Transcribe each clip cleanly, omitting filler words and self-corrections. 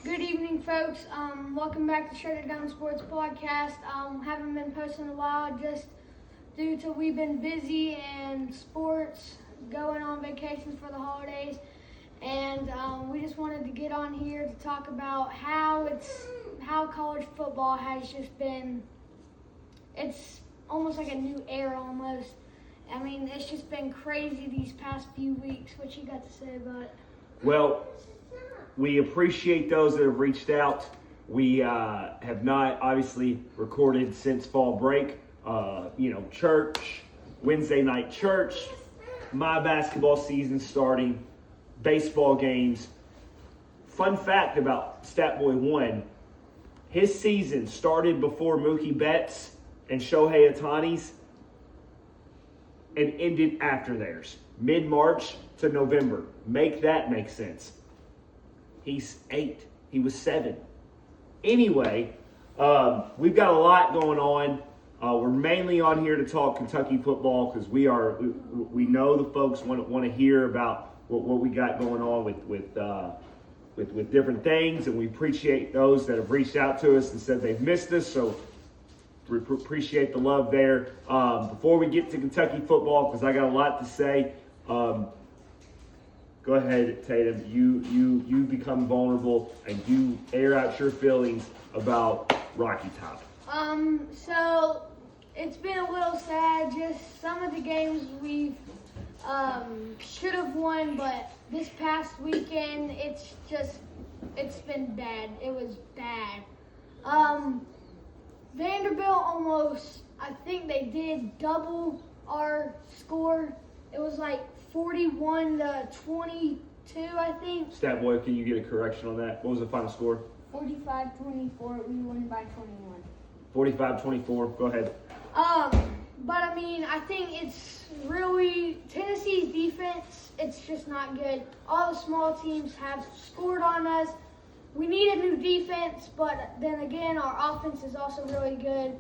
Good evening, folks. Welcome back to Shut It Down Sports Podcast. Haven't been posting in a while just due to we've been busy in sports, going on vacations for the holidays, and we just wanted to get on here to talk about how college football has just been. It's almost like a new era almost. I mean, it's just been crazy these past few weeks. What you got to say about it? Well, we appreciate those that have reached out. We have not obviously recorded since fall break. Church, Wednesday night church, my basketball season starting, baseball games. Fun fact about Statboy 1, his season started before Mookie Betts and Shohei Ohtani's and ended after theirs, mid-March to November. Make that make sense. He's 8. He was 7. Anyway, we've got a lot going on. We're mainly on here to talk Kentucky football because we know the folks want to hear about what we got going on with different things, and we appreciate those that have reached out to us and said they've missed us. So we appreciate the love there. Before we get to Kentucky football, because I got a lot to say. Go ahead, Tatum. You become vulnerable and you air out your feelings about Rocky Top. So it's been a little sad. Just some of the games we should have won, but this past weekend it's been bad. It was bad. Vanderbilt almost, I think they did double our score. It was like 41-22, I think. Stat boy, can you get a correction on that? What was the final score? 45-24. We won by 21. 45-24. Go ahead. But I mean, I think it's really Tennessee's defense. It's just not good. All the small teams have scored on us. We need a new defense, but then again, our offense is also really good.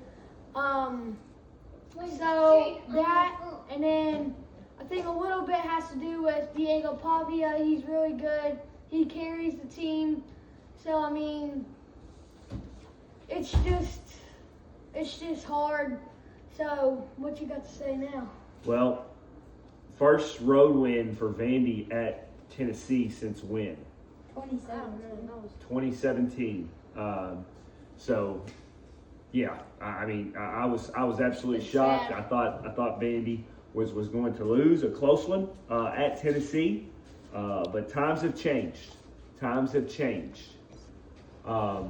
So that, and then I think a little bit has to do with Diego Pavia. He's really good. He carries the team. So, I mean, it's just hard. So, what you got to say now? Well, first road win for Vandy at Tennessee since when? 2017. So, yeah. I mean, I was absolutely shocked. Sad. I thought Vandy was going to lose a close one at Tennessee, but times have changed. We're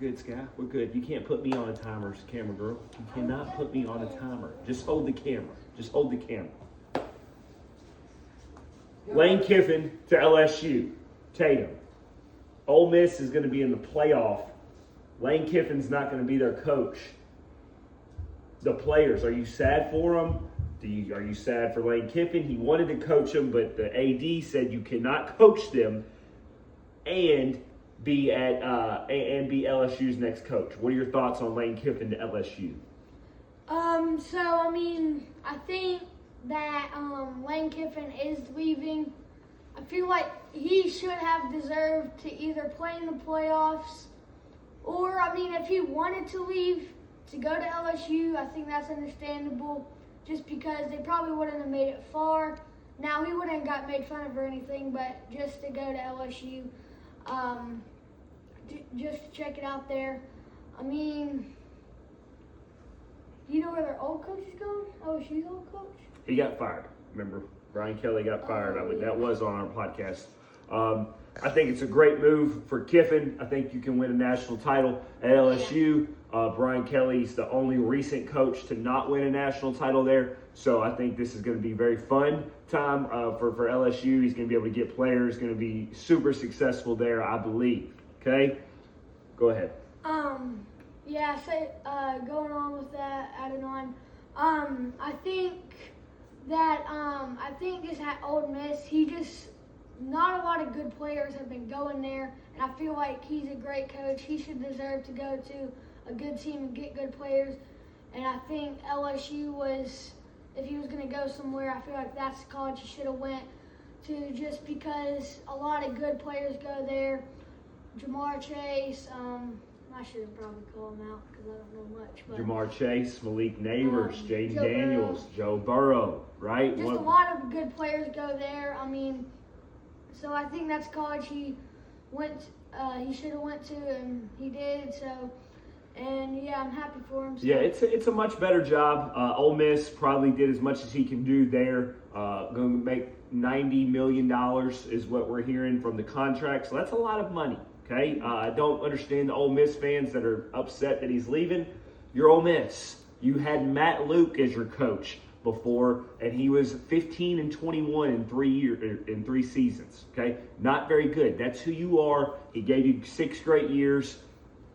good, Sky. We're good. You can't put me on a timer, camera girl. You cannot put me on a timer. Just hold the camera. Lane Kiffin to LSU. Tatum. Ole Miss is going to be in the playoff. Lane Kiffin's not going to be their coach. The players, are you sad for them? Are you sad for Lane Kiffin? He wanted to coach them, but the AD said you cannot coach them and be LSU's next coach. What are your thoughts on Lane Kiffin to LSU? So I mean, I think that Lane Kiffin is leaving. I feel like he should have deserved to either play in the playoffs or, I mean, if he wanted to leave to go to LSU, I think that's understandable just because they probably wouldn't have made it far. Now, he wouldn't have got made fun of or anything, but just to go to LSU, just to check it out there. I mean, you know where their old coach is going? LSU's old coach? He got fired. Remember, Brian Kelly got fired. That was on our podcast. I think it's a great move for Kiffin. I think you can win a national title at LSU. Brian Kelly's the only recent coach to not win a national title there. So I think this is going to be a very fun time for LSU. He's going to be able to get players, going to be super successful there, I believe. Okay? Go ahead. Going on with that, adding on, I think this at Ole Miss, not a lot of good players have been going there, and I feel like he's a great coach. He should deserve to go to a good team and get good players, and I think LSU if he was going to go somewhere, I feel like that's the college he should have went. to just because a lot of good players go there. Jamar Chase, I should have probably called him out because I don't know much. But, Jamar Chase, Malik Neighbors, Jaden Joe Daniels, Joe Burrow, right? Just a lot of good players go there. I mean, so I think that's college he should have went to, and he did. So, and yeah, I'm happy for him. So. Yeah, it's a much better job. Ole Miss probably did as much as he can do there. Going to make $90 million is what we're hearing from the contract. So that's a lot of money. Okay, I don't understand the Ole Miss fans that are upset that he's leaving. You're Ole Miss. You had Matt Luke as your coach before, and he was 15-21 in 3 seasons. Okay, not very good. That's who you are. He gave you 6 great years.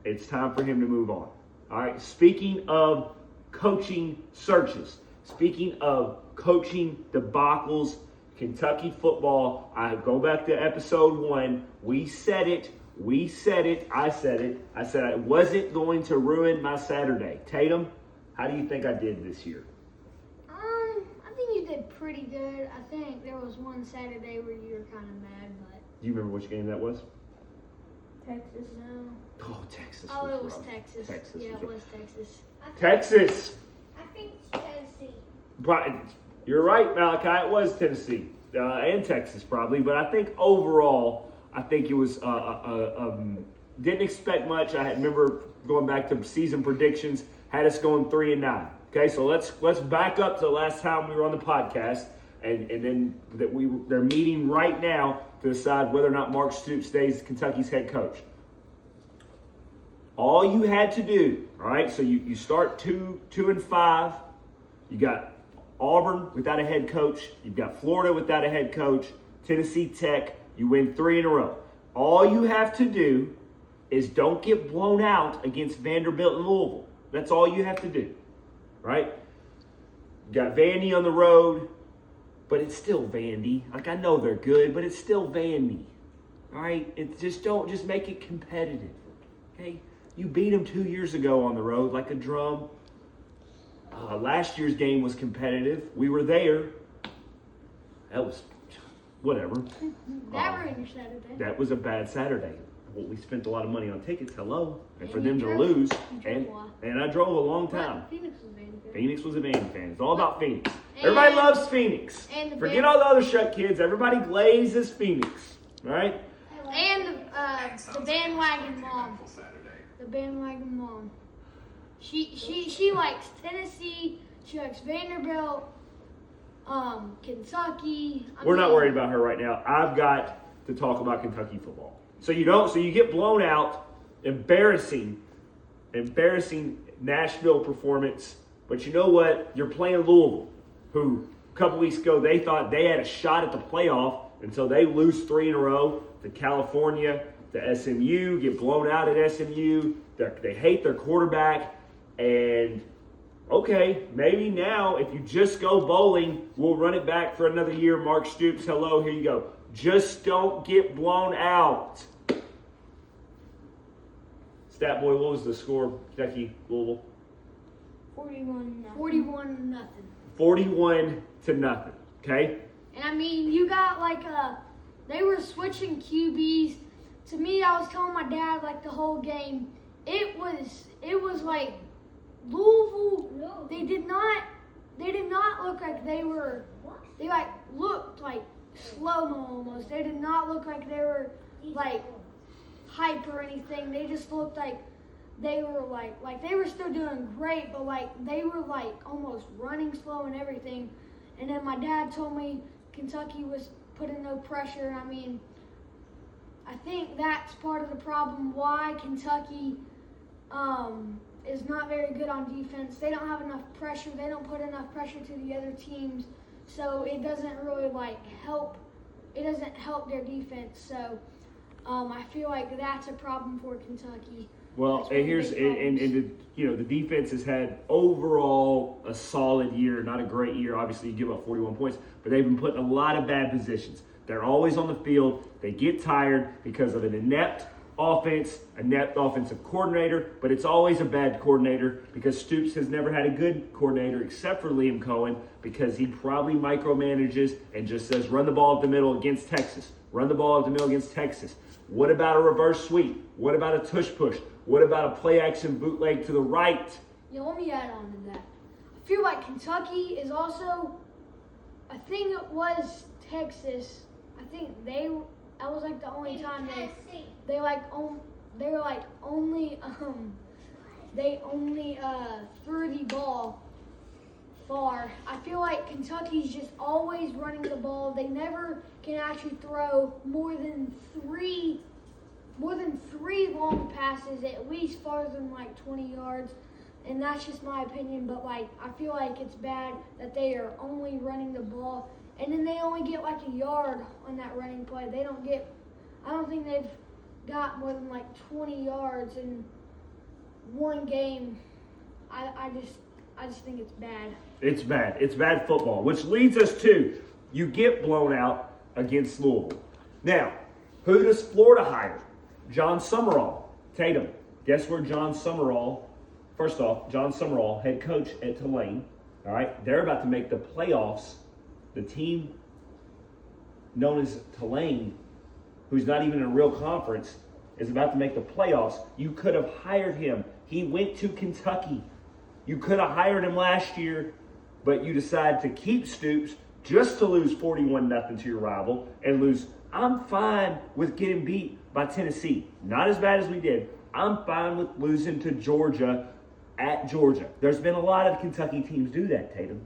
It's time for him to move on. All right. Speaking of coaching searches, speaking of coaching debacles, Kentucky football. I go back to episode 1. We said it. I said it. I said I wasn't going to ruin my Saturday. Tatum, how do you think I did this year? I think you did pretty good. I think there was one Saturday where you were kind of mad, but. Do you remember which game that was? Texas. No. Oh, Texas. Oh, it was rough. Texas. Texas. Yeah, it was Texas. Texas. I think Tennessee. But you're right, Malachi. It was Tennessee and Texas probably, but I think overall, I think it was didn't expect much. I remember going back to season predictions, had us going 3-9. Okay, so let's back up to the last time we were on the podcast, and then they're meeting right now to decide whether or not Mark Stoops stays Kentucky's head coach. All you had to do, all right. So you start 2-5. You got Auburn without a head coach. You've got Florida without a head coach. Tennessee Tech. You win 3 in a row. All you have to do is don't get blown out against Vanderbilt and Louisville. That's all you have to do, right? You got Vandy on the road, but it's still Vandy. Like, I know they're good, but it's still Vandy, all right? It's just make it competitive, okay? You beat them 2 years ago on the road like a drum. Last year's game was competitive. We were there. That was whatever. That ruined your Saturday. That was a bad Saturday. Well, we spent a lot of money on tickets. Hello, and for And them you to drove. lose, You drove and I drove a long time. But Phoenix was Vandy. Phoenix was a Vandy fan. It's all about Phoenix. And- Everybody loves Phoenix. and the Forget Van- all the other shut kids. Everybody glazes Phoenix. All right. And the bandwagon mom. The bandwagon mom. She likes Tennessee. She likes Vanderbilt. Kentucky. We're not worried about her right now. I've got to talk about Kentucky football. So you get blown out. Embarrassing Nashville performance. But you know what? You're playing Louisville, who a couple weeks ago they thought they had a shot at the playoff until they lose 3 in a row to California, to SMU, get blown out at SMU. They hate their quarterback. And okay, maybe now if you just go bowling, we'll run it back for another year. Mark Stoops, hello, here you go. Just don't get blown out. Stat boy, what was the score? Kentucky, Louisville? 41-0. 41-0. Okay? And I mean, you got they were switching QBs. To me, I was telling my dad the whole game. It was like Louisville. No. They did not look like they were. They looked like slow-mo almost. They did not look like they were hype or anything. They just looked like they were they were still doing great, but they were almost running slow and everything. And then my dad told me Kentucky was putting no pressure. I mean, I think that's part of the problem why Kentucky is not very good on defense. They don't have enough pressure. They don't put enough pressure to the other teams, so it doesn't really help. It doesn't help their defense. So I feel like that's a problem for Kentucky. Well, That's and one of here's the big and the defense has had overall a solid year, not a great year. Obviously, you give up 41 points, but they've been put in a lot of bad positions. They're always on the field. They get tired because of an inept offense, inept offensive coordinator, but it's always a bad coordinator because Stoops has never had a good coordinator except for Liam Cohen because he probably micromanages and just says, run the ball up the middle against Texas. Run the ball up the middle against Texas. What about a reverse sweep? What about a tush push? What about a play action bootleg to the right? Yeah, let me add on to that. I feel like Kentucky is also, I think it was Texas. I think that was like the only time they were like only threw the ball far. I feel like Kentucky's just always running the ball. They never can actually throw more than three long passes, at least farther than like 20 yards. And that's just my opinion, but like I feel like it's bad that they are only running the ball, and then they only get like a yard on that running play. I don't think they've got more than like 20 yards in one game. I just think it's bad. It's bad. It's bad football, which leads us to you get blown out against Louisville. Now, who does Florida hire? John Summerall. Tatum. Guess where John Summerall, first off, John Summerall, head coach at Tulane. All right, they're about to make the playoffs. The team known as Tulane, who's not even in a real conference, is about to make the playoffs. You could have hired him. He went to Kentucky. You could have hired him last year, but you decided to keep Stoops just to lose 41-0 to your rival and lose. I'm fine with getting beat by Tennessee. Not as bad as we did. I'm fine with losing to Georgia at Georgia. There's been a lot of Kentucky teams do that, Tatum.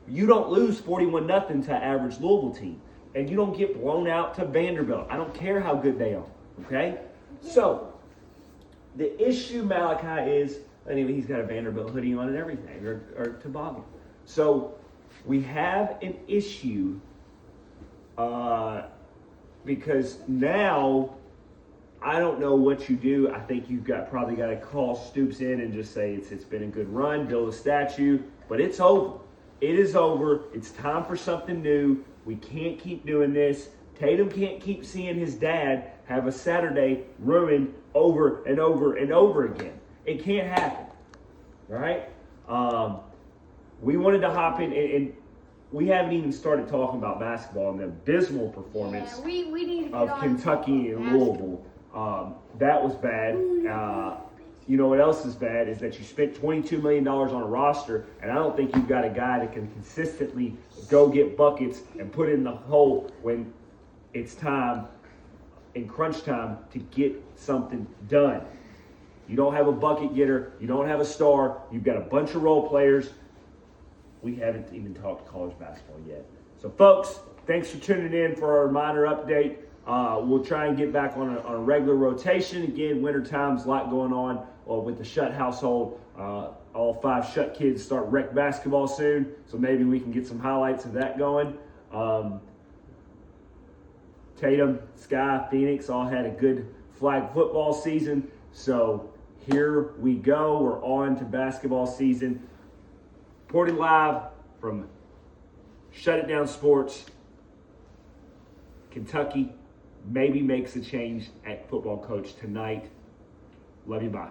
You don't lose 41-0 to average Louisville team. And you don't get blown out to Vanderbilt. I don't care how good they are. Okay? So, the issue, Malachi, is, anyway, he's got a Vanderbilt hoodie on and everything, or toboggan. So, we have an issue because now I don't know what you do. I think you've probably got to call Stoops in and just say it's been a good run, build a statue, but it's over. It is over. It's time for something new. We can't keep doing this. Tatum can't keep seeing his dad have a Saturday ruined over and over and over again. It can't happen. Right? We wanted to hop in, and we haven't even started talking about basketball and the abysmal performance we need to get of on Kentucky and Louisville. That was bad. You know what else is bad is that you spent $22 million on a roster, and I don't think you've got a guy that can consistently go get buckets and put in the hole when it's time, in crunch time, to get something done. You don't have a bucket getter. You don't have a star. You've got a bunch of role players. We haven't even talked college basketball yet. So, folks, thanks for tuning in for our reminder update. We'll try and get back on a regular rotation. Again, winter time's a lot going on with the Shut household. All 5 Shut kids start rec basketball soon, so maybe we can get some highlights of that going. Tatum, Sky, Phoenix all had a good flag football season, so here we go. We're on to basketball season. Reporting live from Shut It Down Sports. Kentucky maybe makes a change at football coach tonight. Love you, bye.